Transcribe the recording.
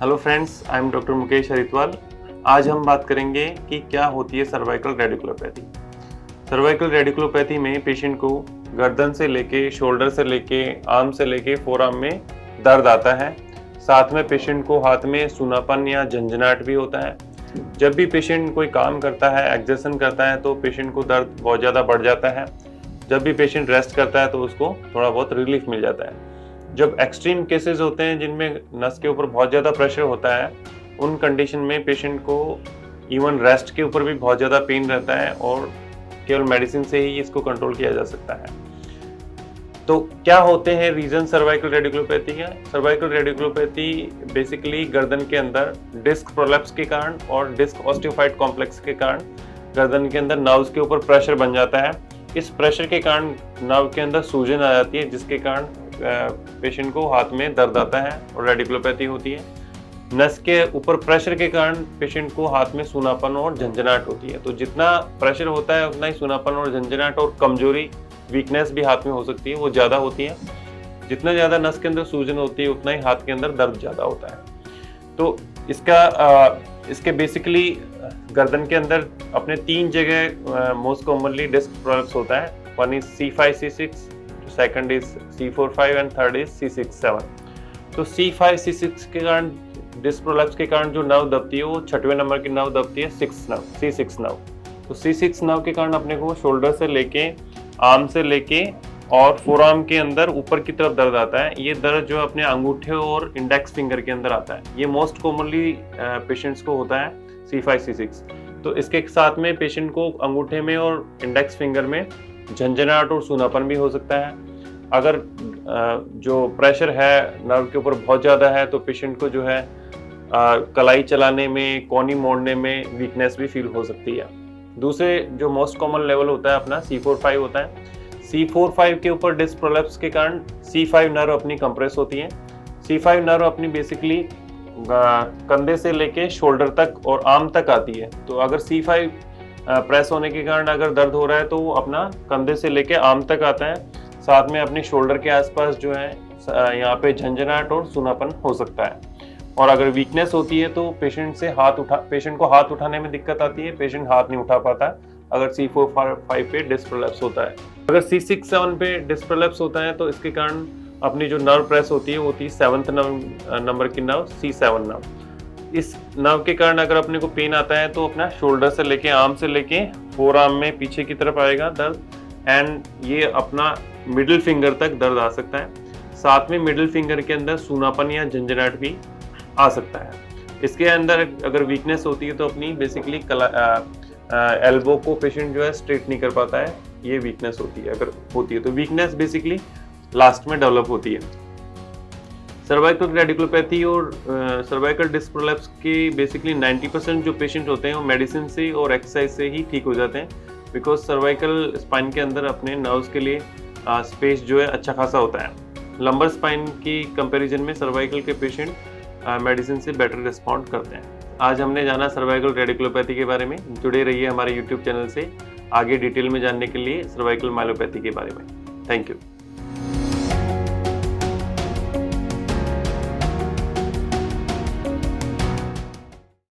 Hello friends, I am doctor Mukesh Haridwal. आज हम बात करेंगे कि क्या होती है सर्वाइकल रेडिकुलोपैथी। सर्वाइकल रेडिकुलोपैथी में पेशेंट को गर्दन से लेके, शोल्डर से लेके, आर्म से लेके फोर आर्म में दर्द आता है। साथ में पेशेंट को हाथ में सूनापन या झंझनाहट भी होता है। जब भी पेशेंट कोई काम करता है, एक्सर्शन करता है, तो पेशेंट को दर्द बहुत ज़्यादा बढ़ जाता है। जब भी पेशेंट रेस्ट करता है तो उसको थोड़ा बहुत रिलीफ मिल जाता है। जब एक्सट्रीम केसेस होते हैं जिनमें नस के ऊपर बहुत ज़्यादा प्रेशर होता है, उन कंडीशन में पेशेंट को इवन रेस्ट के ऊपर भी बहुत ज़्यादा पेन रहता है और केवल मेडिसिन से ही इसको कंट्रोल किया जा सकता है। तो क्या होते हैं रीजन सर्वाइकल रेडिकुलोपैथी का? सर्वाइकल रेडिकुलोपैथी बेसिकली गर्दन के अंदर डिस्क प्रोलैप्स के कारण और डिस्क ऑस्टियोफाइट कॉम्प्लेक्स के कारण गर्दन के अंदर नर्व्स के ऊपर प्रेशर बन जाता है। इस प्रेशर के कारण नर्व के अंदर सूजन आ जाती है, जिसके कारण पेशेंट को हाथ में दर्द आता है और रेडिकुलोपैथी होती है। नस के ऊपर प्रेशर के कारण पेशेंट को हाथ में सूनापन और झंझनाहट होती है। तो जितना प्रेशर होता है उतना ही सूनापन और झंझनाहट और कमजोरी, वीकनेस भी हाथ में हो सकती है, वो ज़्यादा होती है। जितना ज़्यादा नस के अंदर सूजन होती है उतना ही हाथ के अंदर दर्द ज़्यादा होता है। तो इसके बेसिकली गर्दन के अंदर अपने 3 जगह मोस्ट कॉमनली डिस्क प्रोलैप्स होता है। One is C5, C6, second is C4-5 and third is C6-7। तो C5, C6 के कारण, डिस्क प्रोलैप्स के कारण जो नर्व दबती है वो 6वें नंबर की नर्व दबती है, C6 नर्व। तो C6 नर्व के कारण अपने को शोल्डर से लेके, आर्म से लेके और फोर आर्म के अंदर ऊपर की तरफ दर्द आता है। ये दर्द जो अपने अंगूठे और इंडेक्स फिंगर के अंदर आता है। ये मोस्ट कॉमनली पेशेंट्स को होता है C5, C6। तो इसके साथ में पेशेंट को अंगूठे में और इंडेक्स फिंगर में झंझनाहट और सूनापन भी हो सकता है। अगर जो प्रेशर है नर्व के ऊपर बहुत ज़्यादा है तो पेशेंट को जो है कलाई चलाने में, कोहनी मोड़ने में वीकनेस भी फील हो सकती है। दूसरे जो मोस्ट कॉमन लेवल होता है अपना C4-5 होता है। C4-5 के ऊपर डिस्क प्रोलैप्स के कारण C5 नर्व अपनी कंप्रेस होती है। C5 नर्व अपनी बेसिकली कंधे से लेके शोल्डर तक और आर्म तक आती है। तो अगर C5 प्रेस होने के कारण अगर दर्द हो रहा है तो वो अपना कंधे से लेके आर्म तक आता है। साथ में अपने शोल्डर के आसपास जो है यहाँ पे झंझनाहट और सूनापन हो सकता है। और अगर वीकनेस होती है तो पेशेंट को हाथ उठाने में दिक्कत आती है, पेशेंट हाथ नहीं उठा पाता अगर C4-5 पे डिस्क प्रोलैप्स होता है। अगर C6-7 पे डिस्क प्रोलैप्स होता है तो इसके कारण अपनी जो नर्व प्रेस होती है वो होती है 7th नंबर की नर्व, C7 नर्व। इस नर्व के कारण अगर अपने को पेन आता है तो अपना शोल्डर से लेके, आर्म से लेके फोर आर्म में पीछे की तरफ आएगा दर्द, एंड ये अपना मिडिल फिंगर तक दर्द आ सकता है। साथ में मिडिल फिंगर के अंदर सूनापन या झंझनाहट भी आ सकता है। इसके अंदर अगर वीकनेस होती है तो अपनी बेसिकली एल्बो को पेशेंट जो है स्ट्रेट नहीं कर पाता है, ये वीकनेस होती है। अगर होती है तो वीकनेस बेसिकली लास्ट में डेवलप होती है। सर्वाइकल रेडिकुलोपैथी और सर्वाइकल डिस्क प्रोलैप्स के बेसिकली 90% जो पेशेंट होते हैं वो मेडिसिन से और एक्सरसाइज से ही ठीक हो जाते हैं। बिकॉज सर्वाइकल स्पाइन के अंदर अपने नर्व्स के लिए स्पेस जो है अच्छा खासा होता है। लंबर स्पाइन की कंपैरिजन में सर्वाइकल के पेशेंट मेडिसिन से बेटर रिस्पॉन्ड करते हैं। आज हमने जाना सर्वाइकल रेडिकुलोपैथी के बारे में। जुड़े रहिए हमारे यूट्यूब चैनल से आगे डिटेल में जानने के लिए सर्वाइकल माइलोपैथी के बारे में। Thank you.